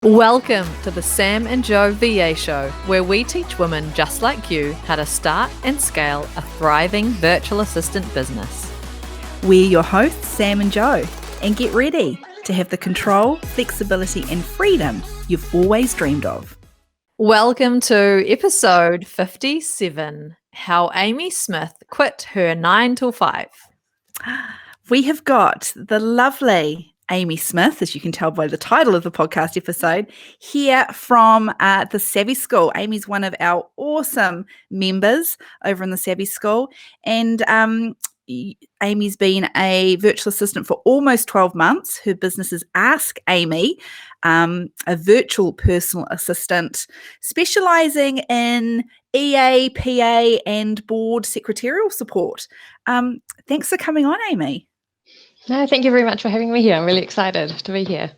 Welcome to the Sam and Joe VA Show, where we teach women just like you how to start and scale a thriving virtual assistant business. We're your hosts, Sam and Joe, and get ready to have the control, flexibility, and freedom you've always dreamed of. Welcome to episode 57, How Amy Smith Quit Her 9 to 5. We have got the lovely Amy Smith, as you can tell by the title of the podcast episode, here from the Savvy School. Amy's one of our awesome members over in the Savvy School, and Amy's been a virtual assistant for almost 12 months. Her business is Ask Amy, a virtual personal assistant specializing in EA, PA, and board secretarial support. Thanks for coming on, Amy. No, thank you very much for having me here. I'm really excited to be here.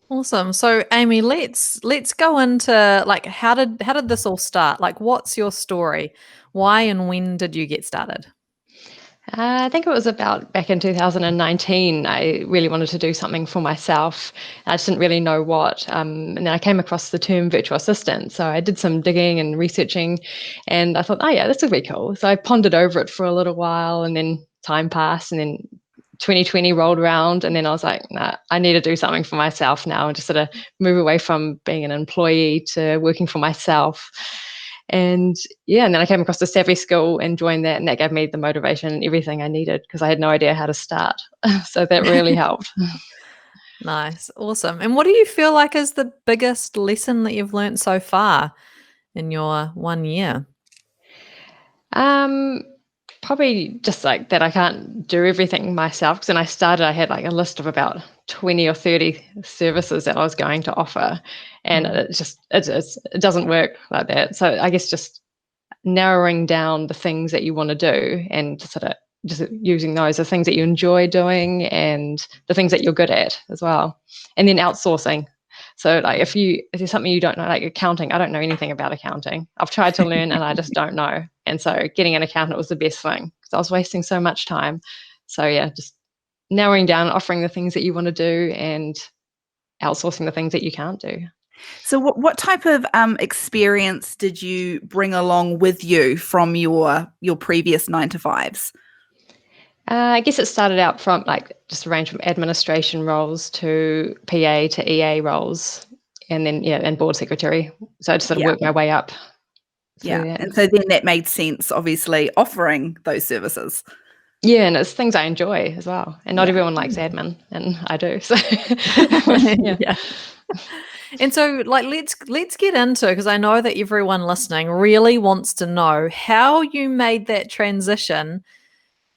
Awesome. So, Amy, let's go into how did this all start? Like, what's your story? Why and when did you get started? I think it was about back in 2019. I really wanted to do something for myself. I just didn't really know what. And then I came across the term virtual assistant. So I did some digging and researching, and I thought, oh yeah, this would be cool. So I pondered over it for a little while, and then time passed, and then 2020 rolled around, and then I was like, nah, I need to do something for myself now and just sort of move away from being an employee to working for myself. And yeah, and then I came across the Savvy School and joined that, and that gave me the motivation and everything I needed because I had no idea how to start. So that really helped. Nice. Awesome. And what do you feel like is the biggest lesson that you've learned so far in your 1 year? Probably just like that I can't do everything myself. Because when I started, I had like a list of about 20 or 30 services that I was going to offer. And it doesn't work like that. So I guess just narrowing down the things that you want to do and sort of just using those, the things that you enjoy doing and the things that you're good at as well. And then outsourcing. So like if there's something you don't know, like accounting, I don't know anything about accounting. I've tried to learn and I just don't know. And so getting an accountant was the best thing because I was wasting so much time. So yeah, just narrowing down, offering the things that you want to do and outsourcing the things that you can't do. So what type of experience did you bring along with you from your previous 9 to 5s? I guess it started out from like just a range from administration roles to PA to EA roles, and then and board secretary. So I just sort of worked my way up. Yeah, and so then that made sense, obviously, offering those services. Yeah, and it's things I enjoy as well. And not everyone likes admin, and I do. So yeah. And so let's get into, because I know that everyone listening really wants to know how you made that transition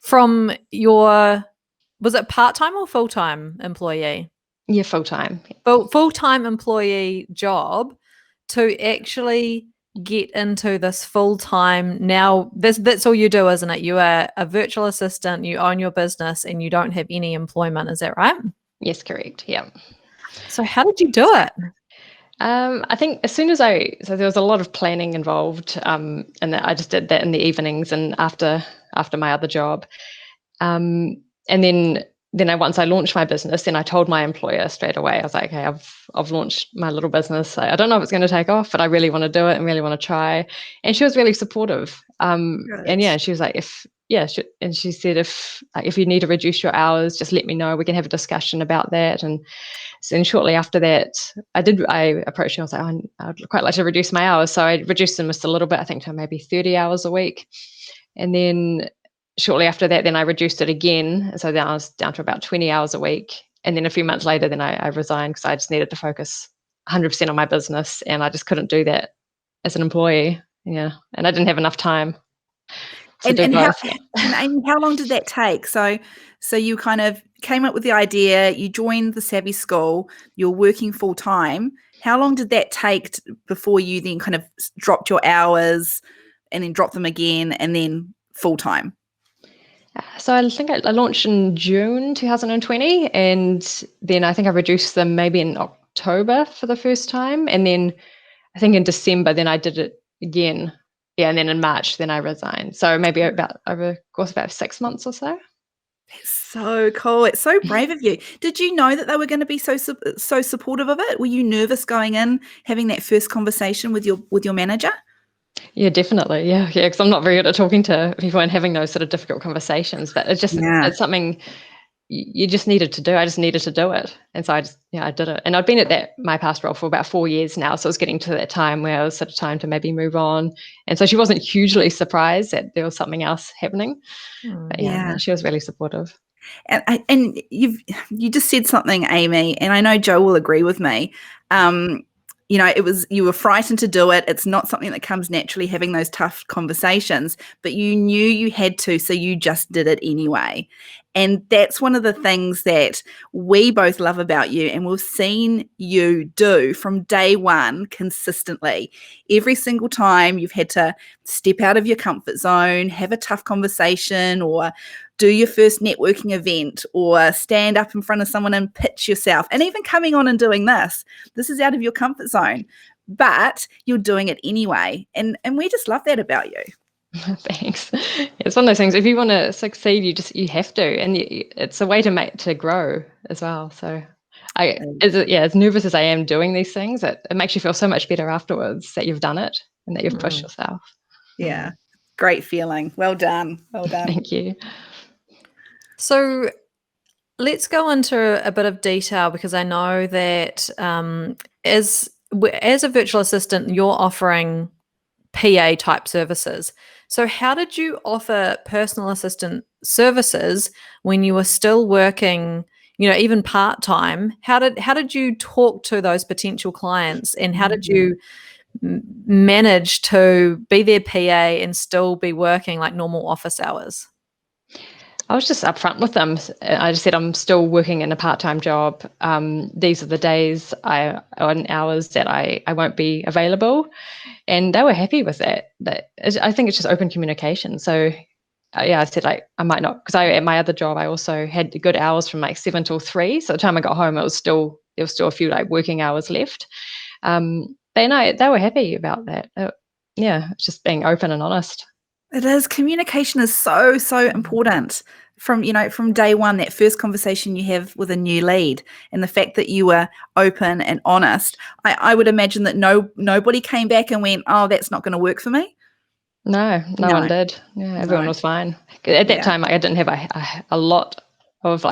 from was it part-time or full-time employee? Yeah, full-time. Full-time employee job to actually get into this full-time. Now that's all you do, isn't it? You are a virtual assistant, you own your business, and you don't have any employment. Is that right? Yes, correct. Yeah. So how did you do it? I think as soon as so there was a lot of planning involved, and I just did that in the evenings and after my other job. And then once I launched my business, then I told my employer straight away. I was like, okay, I've launched my little business. I don't know if it's going to take off, but I really want to do it and really want to try. And she was really supportive. And yeah, she was like, and she said, if you need to reduce your hours, just let me know. We can have a discussion about that. And shortly after that, I approached her. I was like, I'd quite like to reduce my hours. So I reduced them just a little bit, I think to maybe 30 hours a week. And then shortly after that, then I reduced it again. So then I was down to about 20 hours a week. And then a few months later, then I resigned because I just needed to focus 100% on my business. And I just couldn't do that as an employee. Yeah. And I didn't have enough time to do both. And Amy, how long did that take? So you kind of came up with the idea, you joined the Savvy School, you're working full time. How long did that take before you then kind of dropped your hours and then dropped them again and then full time? So I think I launched in June 2020, and then I think I reduced them maybe in October for the first time. And then I think in December, then I did it again. Yeah, and then in March, then I resigned. So maybe over the course of about 6 months or so. It's so cool. It's so brave of you. Did you know that they were going to be so supportive of it? Were you nervous going in, having that first conversation with your manager? Yeah, definitely. Yeah, because I'm not very good at talking to people and having those sort of difficult conversations. But it's something you just needed to do. I just needed to do it, and so I did it. And I'd been at my past role for about 4 years now, so it was getting to that time where it was sort of time to maybe move on. And so she wasn't hugely surprised that there was something else happening. But no, she was really supportive. And you just said something, Amy, and I know Joe will agree with me. You were frightened to do it. It's not something that comes naturally, having those tough conversations, but you knew you had to, so you just did it anyway. And that's one of the things that we both love about you, and we've seen you do from day one consistently. Every single time you've had to step out of your comfort zone, have a tough conversation, or do your first networking event, or stand up in front of someone and pitch yourself. And even coming on and doing this is out of your comfort zone, but you're doing it anyway. And we just love that about you. Thanks. It's one of those things. If you want to succeed, you have to, and it's a way to grow as well. So, as nervous as I am doing these things, it makes you feel so much better afterwards that you've done it and that you've pushed yourself. Yeah, great feeling. Well done. Well done. Thank you. So let's go into a bit of detail, because I know that as a virtual assistant, you're offering PA type services. So how did you offer personal assistant services when you were still working, even part-time? How did you talk to those potential clients, and how did you manage to be their PA and still be working like normal office hours? I was just upfront with them. I just said, I'm still working in a part-time job. These are the days and hours that I won't be available. And they were happy with that. I think it's just open communication. So I said I might not, because at my other job, I also had good hours from like 7 till 3. So by the time I got home, there was still a few like working hours left. They were happy about that. It's just being open and honest. It is. Communication is so important from day one, that first conversation you have with a new lead, and the fact that you were open and honest. I would imagine that nobody came back and went, "Oh, that's not going to work for me." No one did. Yeah, everyone was fine. At that time, I didn't have a lot of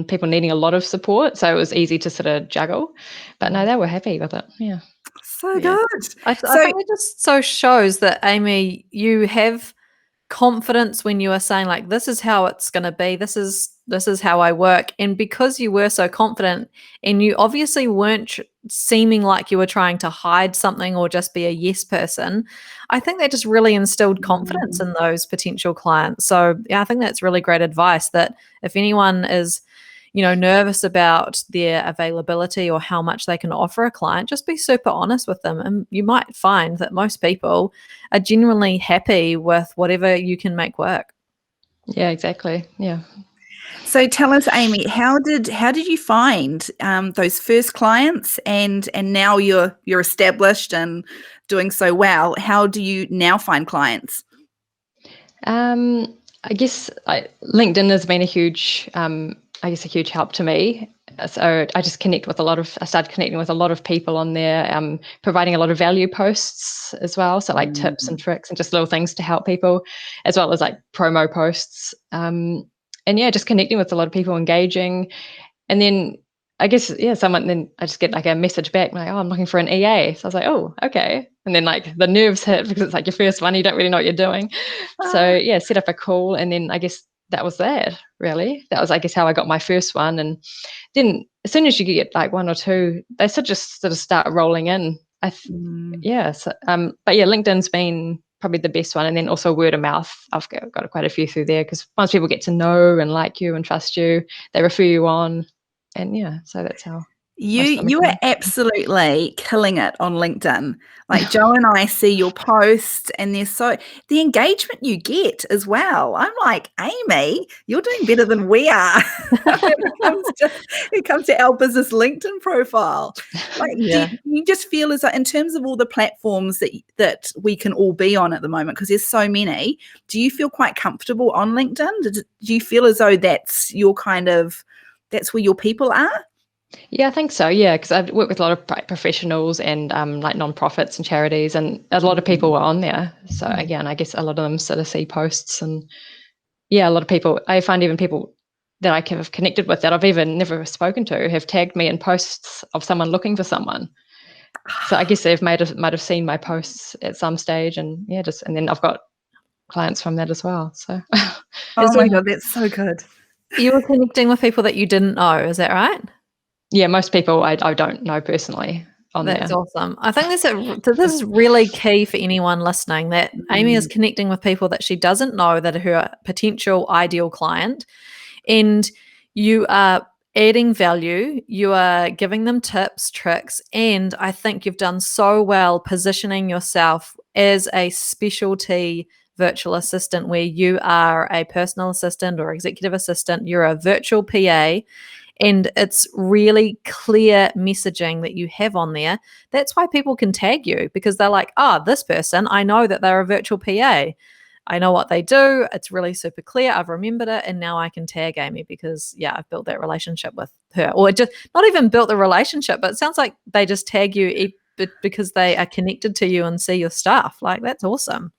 people needing a lot of support, so it was easy to sort of juggle. But no, they were happy with it. Yeah. So good. I think it just so shows that, Amy, you have confidence when you are saying like, this is how it's going to be. This is how I work. And because you were so confident, and you obviously weren't seeming like you were trying to hide something or just be a yes person, I think that just really instilled confidence in those potential clients. So yeah, I think that's really great advice, that if anyone is nervous about their availability or how much they can offer a client, just be super honest with them. And you might find that most people are genuinely happy with whatever you can make work. Yeah, exactly. Yeah. So tell us, Amy, how did you find those first clients, and now you're established and doing so well? How do you now find clients? I guess LinkedIn has been a huge help to me. So I just I started connecting with a lot of people on there, providing a lot of value posts as well. So like tips and tricks and just little things to help people, as well as like promo posts. And just connecting with a lot of people, engaging. And then I guess, then I just get like a message back like, "Oh, I'm looking for an EA." So I was like, "Oh, okay." And then like the nerves hit, because it's like your first one, you don't really know what you're doing. So set up a call, and then I guess that was that, really. That was, I guess, how I got my first one. And then as soon as you get like one or two, they just sort of start rolling in. But LinkedIn's been probably the best one. And then also word of mouth. I've got quite a few through there, because once people get to know and like you and trust you, they refer you on. And so that's how. You are absolutely killing it on LinkedIn. Like Joe and I see your posts, and the engagement you get as well. I'm like, Amy, you're doing better than we are when it comes to our business LinkedIn profile. Like, do you just feel as though, in terms of all the platforms that we can all be on at the moment, because there's so many, do you feel quite comfortable on LinkedIn? Do you feel as though that's where your people are? Yeah, I think so. Yeah, because I've worked with a lot of professionals and like nonprofits and charities, and a lot of people were on there. So again, I guess a lot of them sort of see posts, and a lot of people. I find even people that I have connected with that I've even never spoken to have tagged me in posts of someone looking for someone. So I guess they might have seen my posts at some stage, and and then I've got clients from that as well. So, oh my God, that's so good. You were connecting with people that you didn't know, is that right? Yeah, most people I don't know personally on there. That's awesome. I think this is really key for anyone listening, that Amy is connecting with people that she doesn't know that are her potential ideal client, and you are adding value, you are giving them tips, tricks, and I think you've done so well positioning yourself as a specialty virtual assistant, where you are a personal assistant or executive assistant, you're a virtual PA. And it's really clear messaging that you have on there. That's why people can tag you, because they're like, this person, I know that they're a virtual PA. I know what they do. It's really super clear. I've remembered it. And now I can tag Amy because, I've built that relationship with her. Or just not even built the relationship, but it sounds like they just tag you because they are connected to you and see your stuff. Like, that's awesome.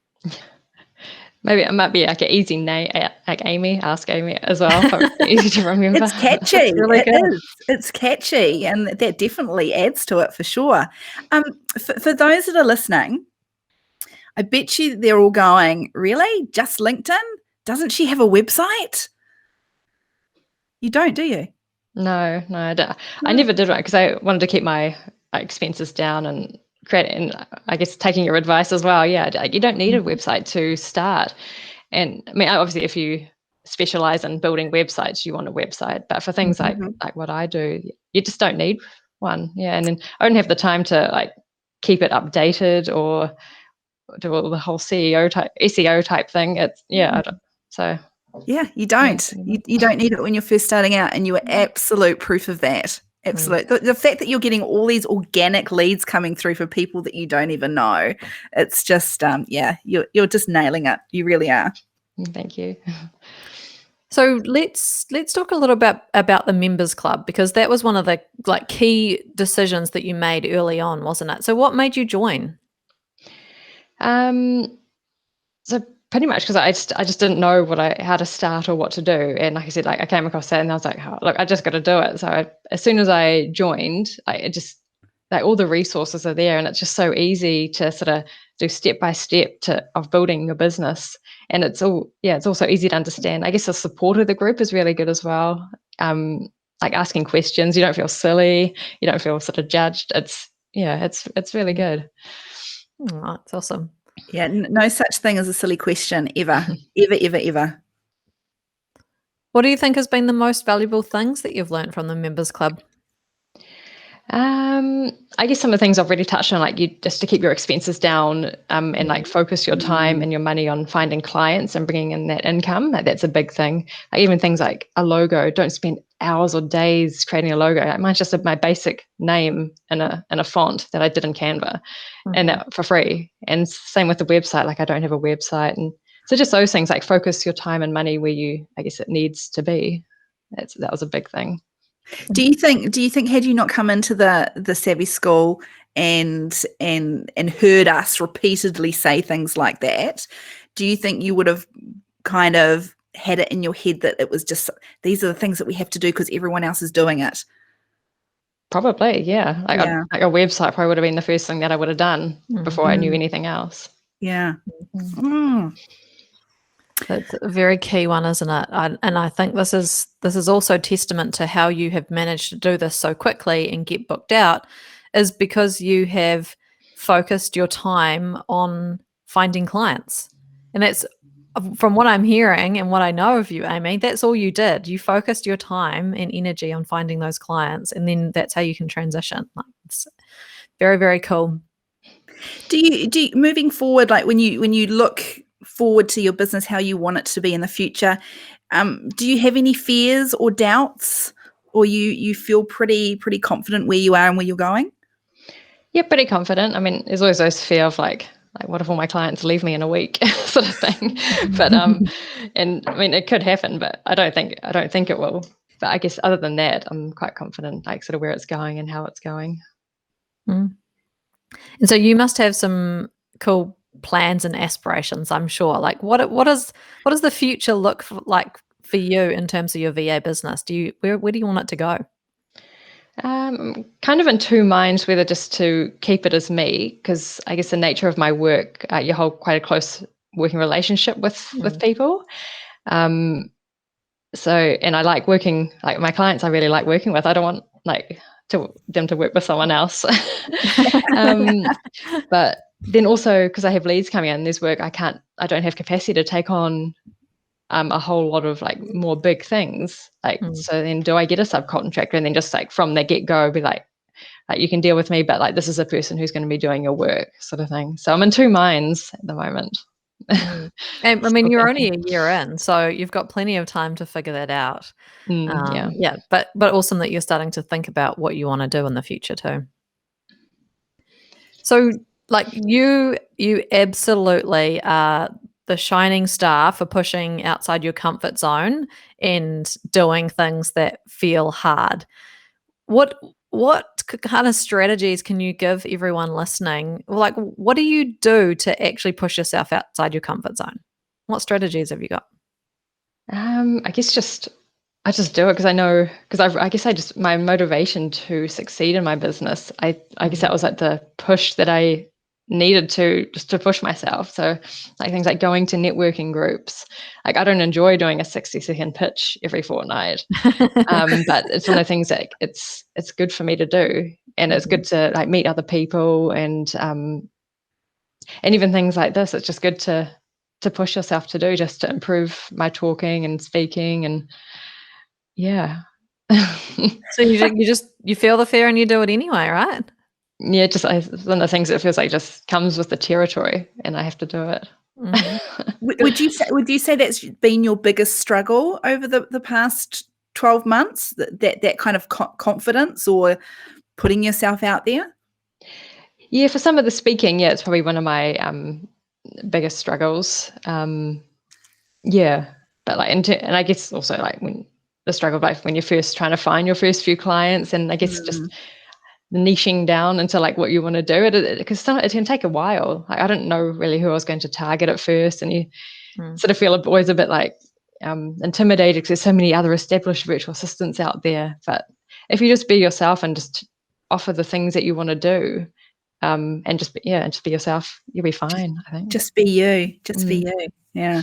Maybe it might be like an easy name, like Amy, Ask Amy as well. Easy to remember. It's catchy. It is. It's catchy, and that definitely adds to it for sure. For those that are listening, I bet you they're all going, really? Just LinkedIn? Doesn't she have a website? You don't, do you? No, I don't. I never did one because I wanted to keep my expenses down and I guess taking your advice as well. Yeah, you don't need a website to start. And I mean, obviously, if you specialize in building websites, you want a website. But for things like what I do, you just don't need one. Yeah, and then I don't have the time to like keep it updated or do all the whole SEO type thing. It's I don't, so. Yeah, you don't. You don't need it when you're first starting out, and you are absolute proof of that. Absolute. The fact that you're getting all these organic leads coming through for people that you don't even know, it's just you're just nailing it. You really are. Thank you. So let's talk a little bit about the members club, because that was one of the key decisions that you made early on, wasn't it? So what made you join? So pretty much because I just didn't know how to start or what to do, and like I said, I came across that and I was like, look, I just got to do it. So as soon as I joined, it just all the resources are there, and it's just so easy to sort of do step by step of building your business, and it's also easy to understand. I guess the support of the group is really good as well. Like asking questions, you don't feel silly, you don't feel sort of judged. It's really good. Oh, that's awesome. Yeah, no such thing as a silly question ever, ever. What do you think has been the most valuable things that you've learned from the members club? I guess some of the things I've already touched on, like you just to keep your expenses down, and like focus your time and your money on finding clients and bringing in that income. That's a big thing. Like even things like a logo, don't spend hours or days creating a logo. Like mine's just my basic name in a font that I did in Canva, and that for free. And same with the website. Like I don't have a website, and so just those things, like focus your time and money where I guess it needs to be. That was a big thing. Do you think had you not come into the Savvy School and heard us repeatedly say things like that, do you think you would have kind of had it in your head that it was just these are the things that we have to do because everyone else is doing it? Probably, yeah. Like a website probably would have been the first thing that I would have done before I knew anything else. Yeah. That's a very key one, isn't it? And I think this is also testament to how you have managed to do this so quickly and get booked out, is because you have focused your time on finding clients. And that's from what I'm hearing and what I know of you, Amy, that's all you did. You focused your time and energy on finding those clients, and then that's how you can transition. Like, it's very, very cool. Do you moving forward, like when you look forward to your business, how you want it to be in the future, do you have any fears or doubts, or you feel pretty confident where you are and where you're going? Yeah, pretty confident. I mean, there's always those fear of like what if all my clients leave me in a week sort of thing. But and I mean it could happen, but I don't think it will. But I guess other than that, I'm quite confident, like sort of where it's going and how it's going. And so you must have some cool plans and aspirations, I'm sure. Like what does the future look like for you in terms of your VA business? Where do you want it to go? Kind of in two minds whether just to keep it as me, because I guess the nature of my work, you hold quite a close working relationship with people. So, and I like working, like my clients I really like working with. I don't want like them to work with someone else. But then also because I have leads coming in, there's work I don't have capacity to take on a whole lot of like more big things. Like, so then do I get a subcontractor and then just like from the get-go be like you can deal with me, but like this is a person who's going to be doing your work sort of thing. So I'm in two minds at the moment. And I mean, you're only a year in, so you've got plenty of time to figure that out. Yeah. But awesome that you're starting to think about what you want to do in the future too. So like you absolutely are the shining star for pushing outside your comfort zone and doing things that feel hard. What kind of strategies can you give everyone listening? Like, what do you do to actually push yourself outside your comfort zone? What strategies have you got? I guess I just do it because I know, because my motivation to succeed in my business, I guess that was like the push that I needed just to push myself. So like things like going to networking groups. Like I don't enjoy doing a 60-second pitch every fortnight. But it's one of the things that it's good for me to do. And it's good to like meet other people and even things like this. It's just good to push yourself to do, just to improve my talking and speaking and yeah. So you feel the fear and you do it anyway, right? Yeah, just it's one of the things that feels like just comes with the territory, and I have to do it. Would you say that's been your biggest struggle over the past 12 months? That kind of confidence or putting yourself out there? Yeah, for some of the speaking, yeah, it's probably one of my biggest struggles. Yeah, but like, and I guess also like when the struggle, like when you're first trying to find your first few clients, and I guess just niching down into like what you want to do, because it can take a while. Like I didn't know really who I was going to target at first, and you sort of feel always a bit like intimidated because there's so many other established virtual assistants out there. But if you just be yourself and just offer the things that you want to do, and just be yourself, you'll be fine. I think just be you, be you. Yeah.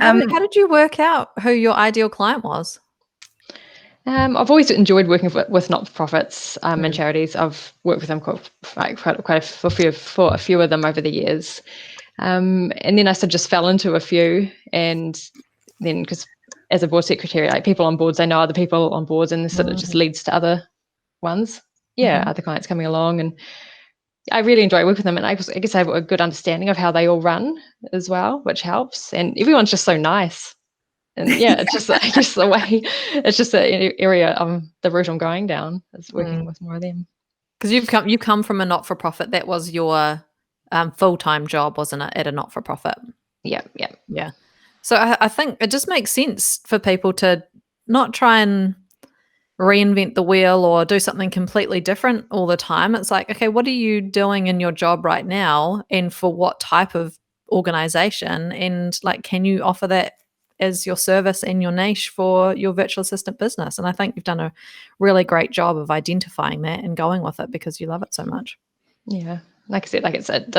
How did you work out who your ideal client was? I've always enjoyed working with not-for-profits and charities. I've worked with them quite for a few of them over the years, and then I sort of just fell into a few. And then, because as a board secretary, like people on boards, I know other people on boards, and this sort of just leads to other ones. Yeah, other clients coming along, and I really enjoy working with them. And I guess I have a good understanding of how they all run as well, which helps. And everyone's just so nice. And yeah, it's just I guess the way, it's just the area of the route I'm going down is working with more of them. Because you come from a not-for-profit. That was your full-time job, wasn't it, at a not-for-profit? Yeah. So I think it just makes sense for people to not try and reinvent the wheel or do something completely different all the time. It's like, okay, what are you doing in your job right now, and for what type of organization, and like, can you offer that as your service and your niche for your virtual assistant business? And I think you've done a really great job of identifying that and going with it because you love it so much. Yeah, like I said,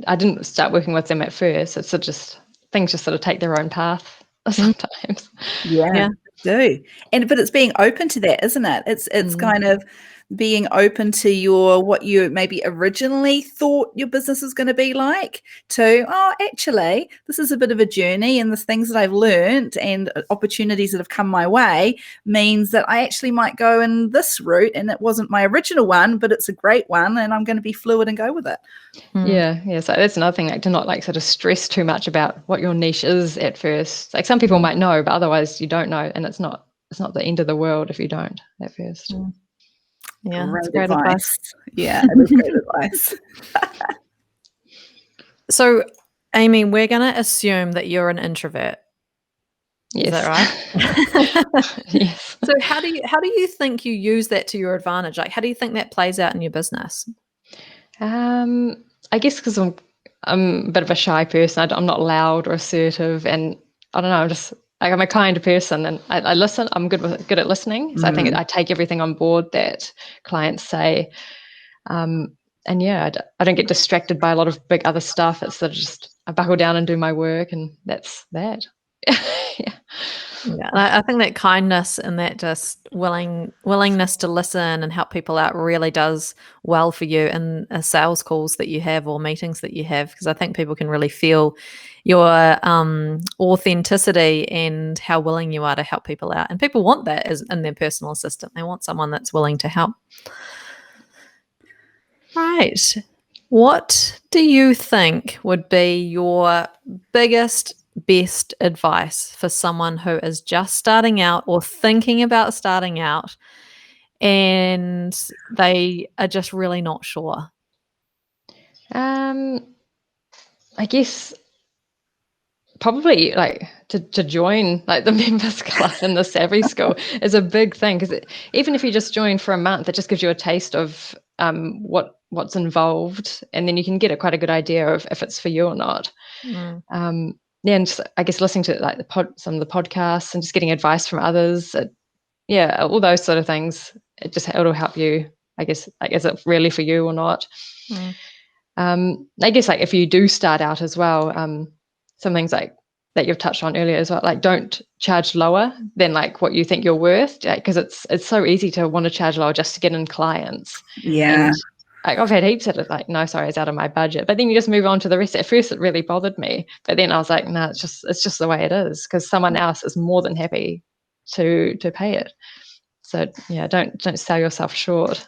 I didn't start working with them at first. It's just things just sort of take their own path sometimes. Yeah. Do. But it's being open to that, isn't it? It's kind of being open to what you maybe originally thought your business was going to be like, to, oh, actually, this is a bit of a journey, and the things that I've learned and opportunities that have come my way means that I actually might go in this route, and it wasn't my original one, but it's a great one, and I'm going to be fluid and go with it. Yeah. So that's another thing, like to not like sort of stress too much about what your niche is at first. Like some people might know, but otherwise you don't know, and it's not the end of the world if you don't at first. Yeah, Great that's great advice. Yeah, it is great advice. So, Amy, we're going to assume that you're an introvert. Yes. Is that right? Yes. So how do you think you use that to your advantage? Like, how do you think that plays out in your business? I guess because I'm a bit of a shy person. I'm not loud or assertive, and I don't know. I'm just like, I'm a kind person, and I listen. I'm good at listening. So I think I take everything on board that clients say. And yeah, I don't get distracted by a lot of big other stuff. It's sort of just I buckle down and do my work, and that's that. Yeah. Yeah, and I think that kindness and that just willingness to listen and help people out really does well for you in sales calls that you have or meetings that you have, because I think people can really feel your authenticity and how willing you are to help people out. And people want that as in their personal assistant. They want someone that's willing to help. Right. What do you think would be your biggest, best advice for someone who is just starting out or thinking about starting out and they are just really not sure? I guess probably like to join like the members club in the Savvy School is a big thing, because even if you just join for a month, it just gives you a taste of what's involved, and then you can get quite a good idea of if it's for you or not. Yeah, and just, I guess listening to like some of the podcasts and just getting advice from others, all those sort of things. It'll help you, I guess. Like, is it really for you or not? I guess like if you do start out as well, some things like that you've touched on earlier as well, like don't charge lower than like what you think you're worth, because it's so easy to want to charge lower just to get in clients. Yeah. And I've had heaps of it, like, no, sorry, it's out of my budget. But then you just move on to the rest. At first, it really bothered me, but then I was like, no, it's just the way it is, because someone else is more than happy to pay it. So yeah, don't sell yourself short.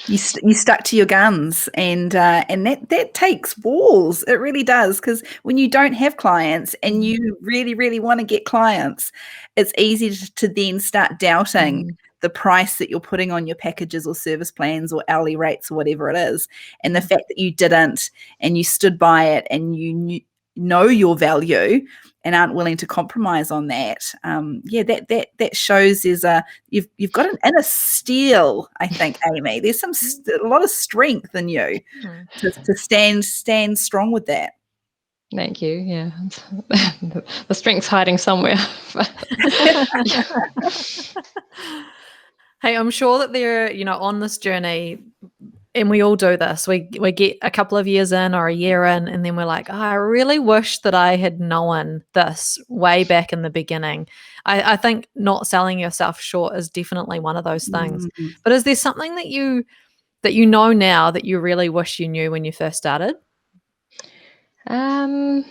You stuck to your guns, and that takes balls. It really does, because when you don't have clients and you really, really want to get clients, it's easy to then start doubting the price that you're putting on your packages or service plans or hourly rates or whatever it is. And the fact that you didn't, and you stood by it, and you know your value and aren't willing to compromise on that. That shows you've got an inner steel, I think, Amy. There's a lot of strength in you to stand strong with that. Thank you. Yeah, the strength's hiding somewhere. Hey, I'm sure that they're, on this journey, and we all do this. We get a couple of years in or a year in, and then we're like, I really wish that I had known this way back in the beginning. I think not selling yourself short is definitely one of those things. But is there something that you know now that you really wish you knew when you first started? I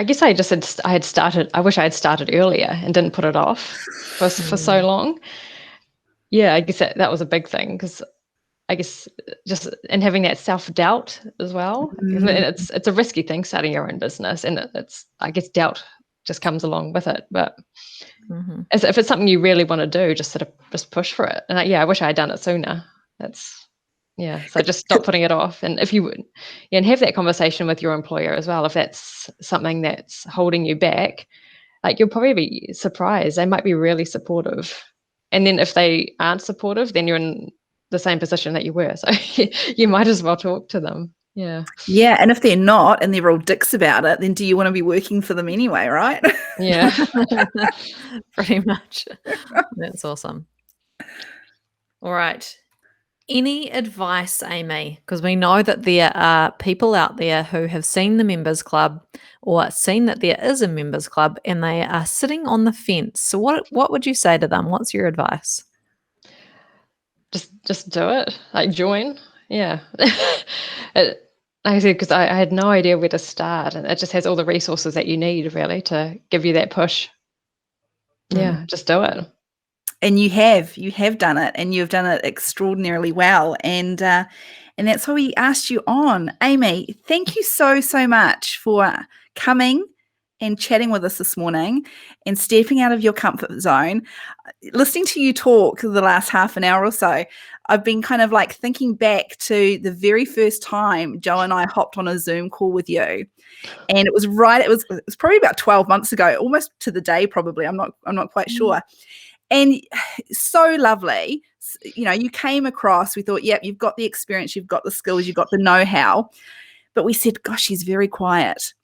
guess I wish I had started earlier and didn't put it off for so long. Yeah, I guess that was a big thing, because I guess just and having that self-doubt as well. It's a risky thing, starting your own business, and it's I guess doubt just comes along with it. But if it's something you really want to do, just push for it. And I wish I had done it sooner. So just stop putting it off. And if you would, and have that conversation with your employer as well, if that's something that's holding you back, like you'll probably be surprised. They might be really supportive. And then if they aren't supportive, then you're in the same position that you were. So you might as well talk to them. Yeah. Yeah. And if they're not, and they're all dicks about it, then do you want to be working for them anyway, right? Yeah. Pretty much. That's awesome. All right. Any advice, Amy? Because we know that there are people out there who have seen the members club or seen that there is a members club, and they are sitting on the fence. So what would you say to them? What's your advice? just do it. Like join. Yeah. Like I said, because I had no idea where to start, and it just has all the resources that you need really to give you that push. Yeah, just do it. And you have done it, and you've done it extraordinarily well. And that's why we asked you on. Amy, thank you so much for coming and chatting with us this morning and stepping out of your comfort zone. Listening to you talk the last half an hour or so, I've been kind of like thinking back to the very first time Joe and I hopped on a Zoom call with you. And it was probably about 12 months ago, almost to the day probably. I'm not quite sure. And so lovely. You know, you came across, we thought, yep, you've got the experience, you've got the skills, you've got the know-how. But we said, gosh, she's very quiet.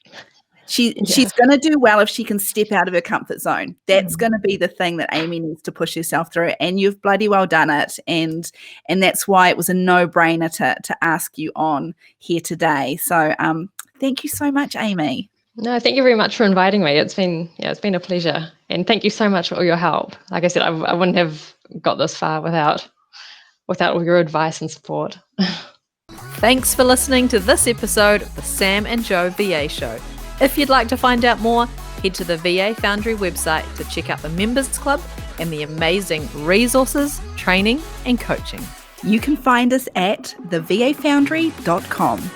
She's going to do well if she can step out of her comfort zone. That's going to be the thing that Amy needs to push herself through. And you've bloody well done it. And that's why it was a no-brainer to ask you on here today. So thank you so much, Amy. No, thank you very much for inviting me. It's been a pleasure. And thank you so much for all your help. Like I said, I wouldn't have got this far without all your advice and support. Thanks for listening to this episode of the Sam and Joe VA Show. If you'd like to find out more, head to the VA Foundry website to check out the Members Club and the amazing resources, training and coaching. You can find us at thevafoundry.com.